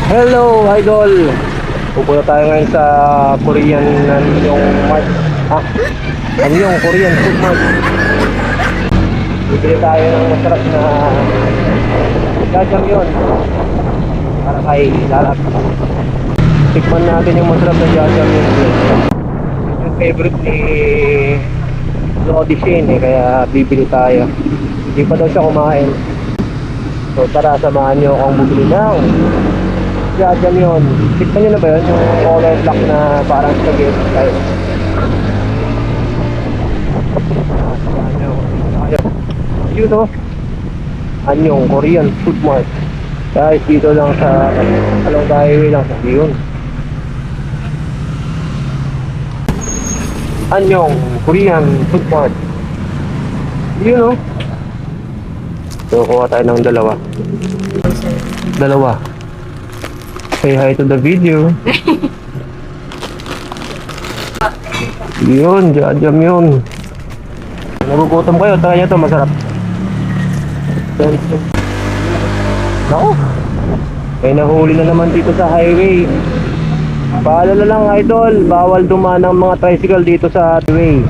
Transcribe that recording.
Hello, idol! Pupunta tayo ngayon sa Korean yung Mart. Yung Korean food mart. Bibili tayo ng masarap na jajang yun para kay Lalap. Tikman natin yung masarap na jajang yun. Yung favorite ni Lodi Shane kaya bibili tayo. Hindi pa daw siya kumain. So tara, samahan nyo akong bumili ng jajang yun. Tikman nyo na ba yun? Yung color black na parang spaghetti tayo. Yun o, Anyong Korean Food Mart. Guys, dito lang sa Along the Highway lang sa yun. Anyong Korean Food Mart. Yun o. So kuha tayo ng dalawa. Say hi to the video. Yun, jajam yun. Nagugutom kayo, try nyo to, masarap. Naku, may nahuli na naman dito sa highway. Paalala lang idol, bawal dumaan ng mga tricycle dito sa highway.